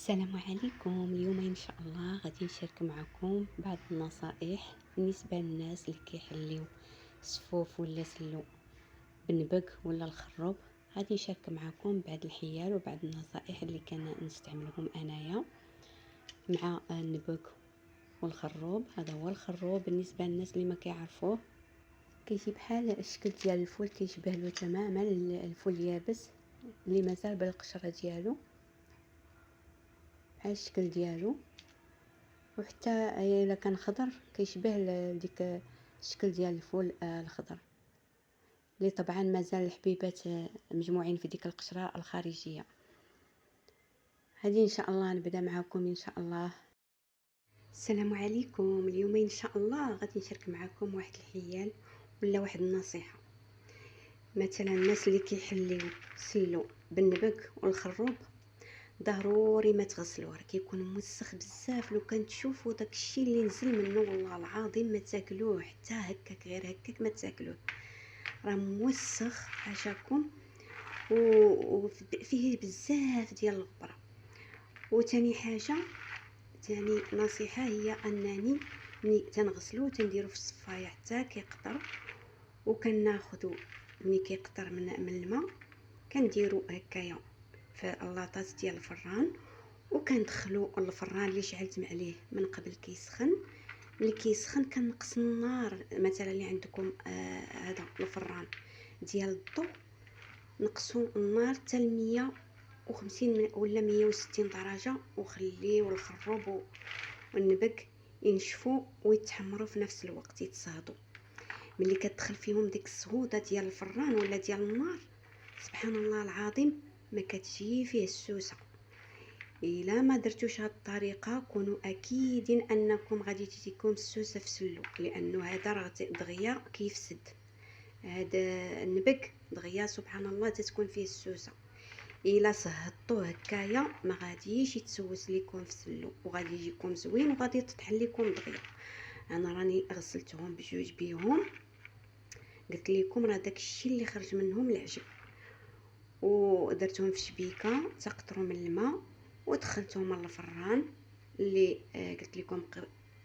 السلام عليكم. اليوم ان شاء الله غادي نشارك معكم بعض النصائح بالنسبه للناس اللي كيحليو الصفوف ولا سلو بالنبق ولا الخروب. غادي نشارك معكم بعض الحيل وبعض النصائح اللي نستعملهم انايا مع النبق والخروب. هذا هو الخروب بالنسبه للناس اللي ما كيعرفوه، كيجي بحال الشكل ديال الفول، كيشبه له تماما الفول اليابس اللي مازال بالقشره ديالو بحال الشكل ديالو، وحتى الا كان خضر كيشبه ديك الشكل ديال الفول الخضر اللي طبعا مازال الحبيبات مجموعين في ديك القشره الخارجيه. هذه ان شاء الله نبدا معكم ان شاء الله. السلام عليكم. اليوم ان شاء الله غادي نشارك معكم واحد الحيل ولا واحد النصيحه. مثلا الناس اللي كيحليو سلو بالنبق والخروب ضروري ما تغسلوه، راه كيكون موسخ بزاف. لو كان تشوفوا داك الشيء اللي نزل منه والله العظيم ما تاكلوه حتى هكاك، غير هكاك ما تاكلوه، راه موسخ حاشاكم وفيه بزاف ديال الغبره. وثاني حاجه، ثاني نصيحه هي انني ملي تنغسلو تنديرو في الصفايه حتى كيقطر، وكناخذوا ملي كيقطر من الماء كنديرو هكايا في اللاطات ديال الفران، وكندخلو الفران اللي شعلت عليه من قبل كيسخن. ملي كيسخن كنقص النار، مثلا اللي عندكم هذا الفران ديال الضو، نقصوا النار حتى 150 ولا 160 درجه، وخليو الخروب والنبق ينشفوا ويتحمروا في نفس الوقت، يتصهدوا. ملي كتدخل فيهم ديك الصهوده ديال الفران ولا ديال النار، سبحان الله العظيم ما كتجي فيه السوسه. الا ما درتوش هاد الطريقه كونوا اكيدين انكم غادي تجيكم السوسه في سلو، لانه هذا راه دغيا كيفسد. هذا النبق دغيا سبحان الله تتكون فيه السوسه. الا صهدتوه هكايا ما غاديش يتسوس لكم في سلو، وغادي يجيكم زوين وغادي تطحن لكم دغيا. انا راني غسلتهم بجوج بيهم، قلت لكم راه داك الشيء اللي خرج منهم العجب، ودرتهم في شبيكه تقطروا من الماء، ودخلتهم للفران اللي قلت لكم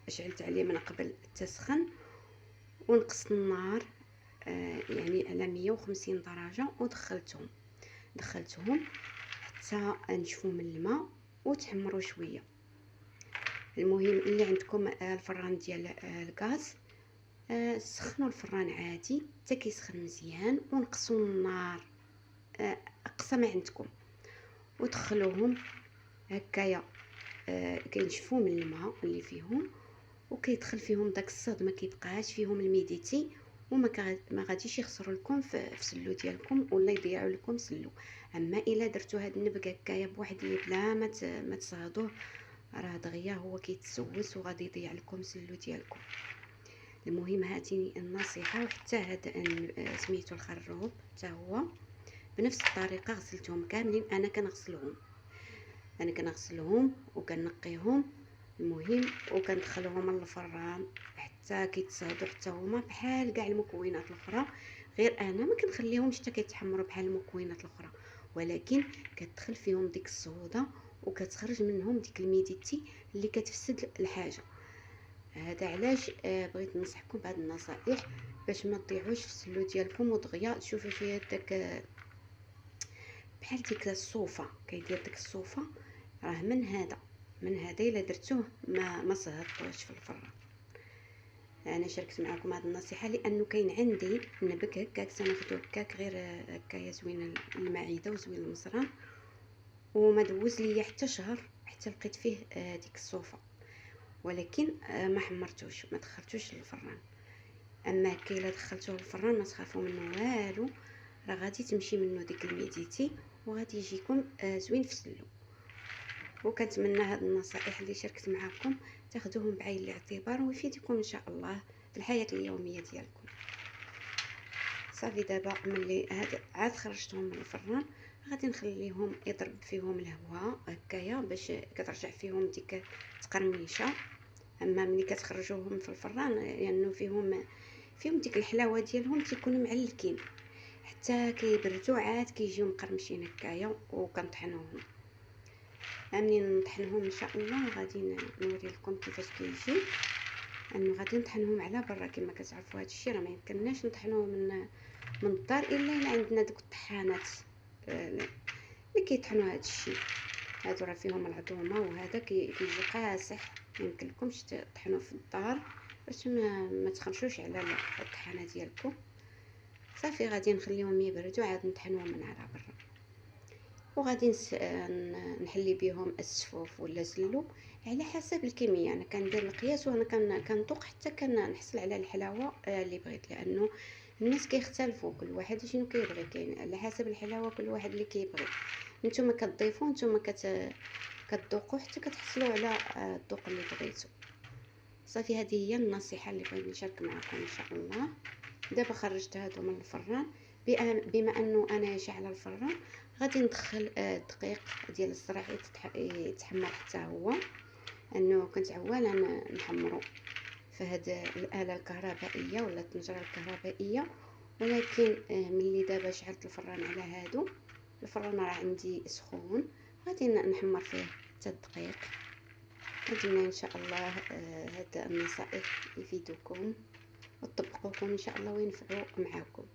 شعلت عليه من قبل تسخن، ونقصت النار يعني على 150 درجه، دخلتهم حتى نشفوا من الماء وتحمروا شويه. المهم اللي عندكم الفران ديال الغاز، سخنوا الفران عادي حتى كيسخن مزيان، ونقصوا النار اقصى ما عندكم، ودخلوهم هكايا كينشفوا من الماء اللي فيهم، وكيدخل فيهم داك الصهد، ما كيبقاش فيهم الميديتي، ما غاديش يخسروا لكم في سلو ديالكم ولا يضيعوا لكم سلو. اما الا درتوا هاد النبق هكايا بوحديه بلا ما تصهدوه، راه دغيا هو كيتسوس وغادي يضيع لكم سلو ديالكم. المهم هذه النصيحه. وحتى هذا سميتو الخروب حتى هو بنفس الطريقه غسلتهم كاملين. انا كنغسلهم وكنقيهم، المهم وكندخلهم للفران حتى كيتصهدوا حتى هما بحال كاع المكونات الاخرى. غير انا ما كنخليهمش حتى كيتحمروا بحال المكونات الاخرى، ولكن كتدخل فيهم ديك الصهوده وكتخرج منهم ديك الميديتي اللي كتفسد الحاجه. هذا علاش بغيت ننصحكم بهذه النصائح باش ما تضيعوش في السلو ديالكم، ودغيا تشوفي فيه داك بحال ديك الصوفه، كيدير ديك الصوفه. راه من هذا الا درتوه ما صهدتوش في الفران. انا شاركت معكم هذه النصيحه لانه كاين عندي النبك هكاك تناخذو هكاك غير هكايا زوين المعده وزوين المصران، وما دوز ليا حتى شهر حتى لقيت فيه ديك الصوفه، ولكن ما حمرتوش ما دخلتوش للفران. اما هكا الا دخلتوه للفران ما تخافوا منه والو، راه غادي تمشي منه ديك الميديتي وغادي يجيكم زوين في سلو. وكنتمنى هاد النصائح اللي شاركت معكم تاخذوهم بعين الاعتبار ويفيدكم ان شاء الله في الحياه اليوميه ديالكم. صافي دابا ملي هاد عاد خرجتهم من الفران، غادي نخليهم يضرب فيهم الهواء هكايا باش كترجع فيهم ديك تقرميشه. اما ملي كتخرجوهم في الفران لانه فيهم ديك الحلاوه ديالهم تيكونوا معلكين، حتى كيبردوا عاد كيجيو مقرمشين هكايا وكنطحنوهم. منين نطحنهم ان شاء الله غادي نوري لكم كيفاش كيجي. انه غادي نطحنهم على برا كما كتعرفوا. هذا الشيء راه ما يمكنناش نطحنوه من الدار الا عندنا دوك الطحانات اللي كيطحنوا هذا الشيء. هادو راه فيهم العظومه، وهذا كيجي قاصح، ما يمكنلكمش تطحنوه في الدار باش ما تخرجوش على الطحانه ديالكم. صافي غادي نخليهم يبردوا عاد نطحنوهم من على برا. وغادي نحلي بهم السفوف ولا زلو على حسب الكميه. انا كندير القياس، وانا كنذوق حتى كنحصل على الحلاوه اللي بغيت، لانه الناس كيختلفوا، كل واحد شنو كيبغي، كاين على حسب الحلاوه كل واحد اللي كيبغي. نتوما كتضيفوا، نتوما كتذوقوا حتى كتحصلوا على الذوق اللي بغيتو. صافي هذه هي النصيحه اللي بغيت نشارك معكم ان شاء الله. دابا خرجت هادو من الفران، بما انه انا شاعله الفران غادي ندخل الدقيق ديال الزرع يتحمر حتى هو، انه كنت عواله نحمرو في هاد الاله الكهربائيه ولا الطنجره الكهربائيه. ولكن ملي دابا شعلت الفران على هادو، الفران راه عندي سخون، غادي نحمر فيه حتى الدقيق. نتمنى ان شاء الله هاد النصائح يفيدوكم وتطبقوكم ان شاء الله وينفعوا معاكم.